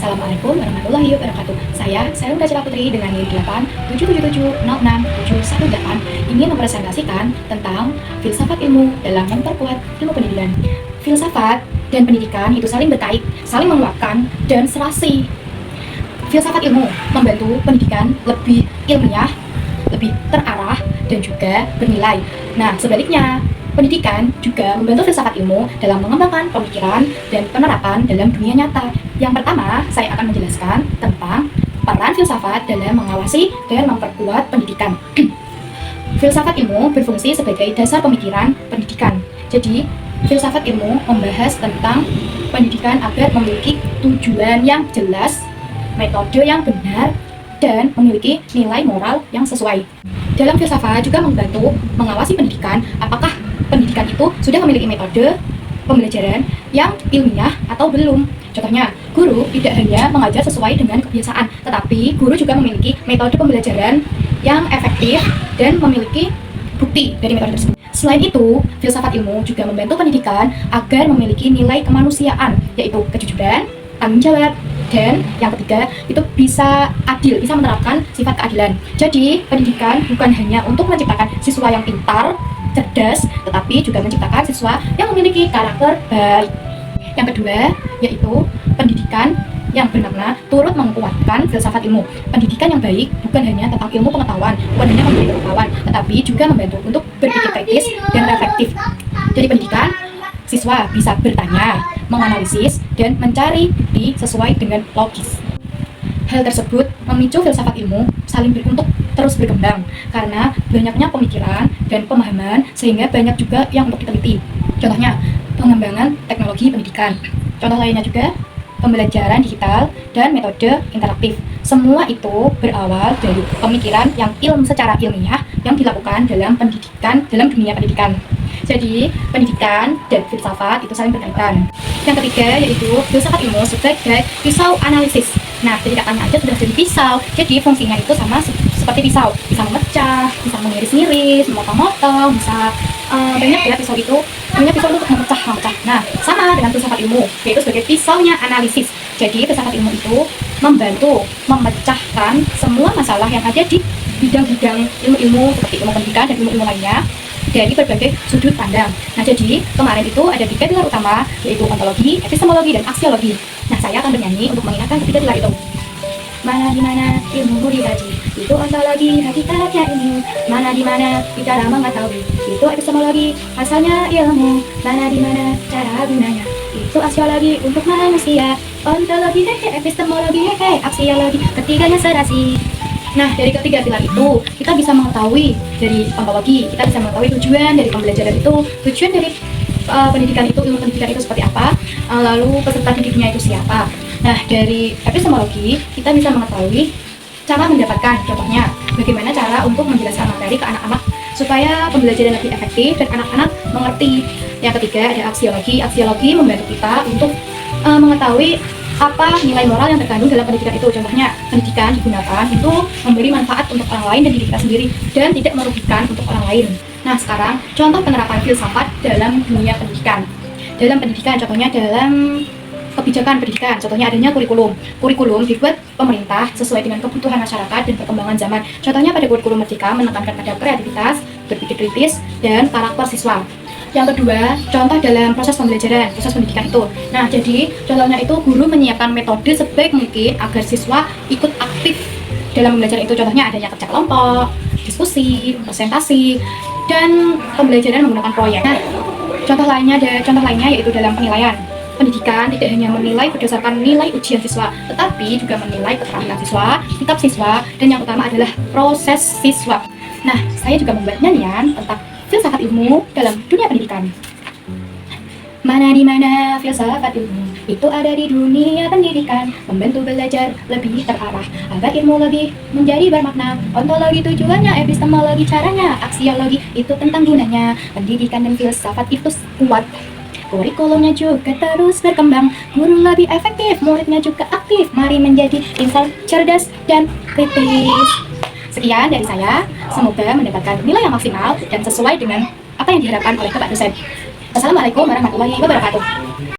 Assalamualaikum warahmatullahi wabarakatuh. Saya Serung Rachela Putri dengan NIM 877706718 ingin mempresentasikan tentang filsafat ilmu dalam memperkuat ilmu pendidikan. Filsafat dan pendidikan itu saling berkait, saling menguatkan, dan serasi. Filsafat ilmu membantu pendidikan lebih ilmiah, lebih terarah, dan juga bernilai. Nah, sebaliknya, pendidikan juga membantu filsafat ilmu dalam mengembangkan pemikiran dan penerapan dalam dunia nyata. Yang pertama, saya akan menjelaskan tentang peran filsafat dalam mengawasi dan memperkuat pendidikan. Filsafat ilmu berfungsi sebagai dasar pemikiran pendidikan. Jadi, filsafat ilmu membahas tentang pendidikan agar memiliki tujuan yang jelas, metode yang benar, dan memiliki nilai moral yang sesuai. Dalam filsafat juga membantu mengawasi pendidikan, apakah pendidikan itu sudah memiliki metode pembelajaran yang ilmiah atau belum. Contohnya, guru tidak hanya mengajar sesuai dengan kebiasaan, tetapi guru juga memiliki metode pembelajaran yang efektif dan memiliki bukti dari metode tersebut. Selain itu, filsafat ilmu juga membantu pendidikan agar memiliki nilai kemanusiaan, yaitu kejujuran, tanggung jawab, dan yang ketiga itu bisa adil, bisa menerapkan sifat keadilan. Jadi, pendidikan bukan hanya untuk menciptakan siswa yang pintar, cerdas, tetapi juga menciptakan siswa yang memiliki karakter baik. Yang kedua, yaitu pendidikan yang bermakna turut menguatkan filsafat ilmu. Pendidikan yang baik bukan hanya tentang ilmu pengetahuan, bukan hanya memberi pengetahuan, tetapi juga membantu untuk berpikir kritis dan reflektif. Jadi pendidikan, siswa bisa bertanya, menganalisis, dan mencari bukti sesuai dengan logis. Hal tersebut memicu filsafat ilmu saling untuk terus berkembang karena banyaknya pemikiran dan pemahaman sehingga banyak juga yang untuk diteliti. Contohnya, pengembangan teknologi pendidikan. Contoh lainnya juga pembelajaran digital dan metode interaktif. Semua itu berawal dari pemikiran yang secara ilmiah yang dilakukan dalam pendidikan, dalam dunia pendidikan. Jadi, pendidikan dan filsafat itu saling berkaitan. Yang ketiga yaitu filsafat ilmu sebagai pisau analisis. Nah, jadi katanya aja sudah jadi pisau. Jadi fungsinya itu sama seperti pisau, bisa memecah, bisa mengiris-iris, memotong-motong, bisa banyak ya pisau itu. Punya pisau untuk memecah-memecah. Nah, sama dengan filsafat ilmu, yaitu sebagai pisaunya analisis. Jadi filsafat ilmu itu membantu memecahkan semua masalah yang ada di bidang-bidang ilmu-ilmu seperti ilmu pendidikan dan ilmu-ilmu lainnya dari berbagai sudut pandang. Nah, jadi kemarin itu ada 3 pilar utama, yaitu ontologi, epistemologi, dan aksiologi. Nah, saya akan bernyanyi untuk mengingatkan 3 pilar itu. Mana di mana ilmu dikaji, itu ontologi, hakikatnya ilmu. Mana di mana bicara mengetahui, itu epistemologi, asalnya ilmu. Mana di mana cara gunanya, itu aksiologi untuk manusia. Ontologi, epistemologi, aksiologi, ketiganya serasi. Nah, dari ketiga pilar itu, kita bisa mengetahui dari ontologi, kita bisa mengetahui tujuan dari pembelajaran itu, tujuan dari pendidikan itu, ilmu pendidikan itu seperti apa, lalu peserta didiknya itu siapa. Nah, dari epistemologi, kita bisa mengetahui cara mendapatkan, contohnya, bagaimana cara untuk menjelaskan materi ke anak-anak supaya pembelajaran lebih efektif dan anak-anak mengerti. Yang ketiga, ada aksiologi. Aksiologi membantu kita untuk mengetahui apa nilai moral yang terkandung dalam pendidikan itu. Contohnya, pendidikan digunakan untuk memberi manfaat untuk orang lain dan diri kita sendiri dan tidak merugikan untuk orang lain. Nah, sekarang contoh penerapan filsafat dalam dunia pendidikan. Dalam pendidikan, contohnya dalam kebijakan pendidikan, contohnya adanya kurikulum. Kurikulum dibuat pemerintah sesuai dengan kebutuhan masyarakat dan perkembangan zaman. Contohnya pada kurikulum Merdeka menekankan pada kreativitas, berpikir kritis, dan karakter siswa. Yang kedua, contoh dalam proses pembelajaran, proses pendidikan itu. Nah, jadi contohnya itu guru menyiapkan metode sebaik mungkin agar siswa ikut aktif dalam pembelajaran itu. Contohnya adanya kerja kelompok, diskusi, presentasi, dan pembelajaran menggunakan proyek. Nah, contoh lainnya yaitu dalam penilaian. Pendidikan tidak hanya menilai berdasarkan nilai ujian siswa, tetapi juga menilai keterampilan siswa, sikap siswa, dan yang utama adalah proses siswa. Nah, saya juga membuat nyanyian tentang filsafat ilmu dalam dunia pendidikan. Mana di mana filsafat ilmu itu ada di dunia pendidikan, membantu belajar lebih terarah agar ilmu lebih menjadi bermakna. Ontologi tujuannya, epistemologi caranya, aksiologi itu tentang gunanya. Pendidikan dan filsafat itu kuat. Kurikulumnya juga terus berkembang, guru lebih efektif, muridnya juga aktif. Mari menjadi insan cerdas dan kritis. Sekian dari saya, semoga mendapatkan nilai yang maksimal dan sesuai dengan apa yang diharapkan oleh Bapak dosen. Assalamualaikum warahmatullahi wabarakatuh.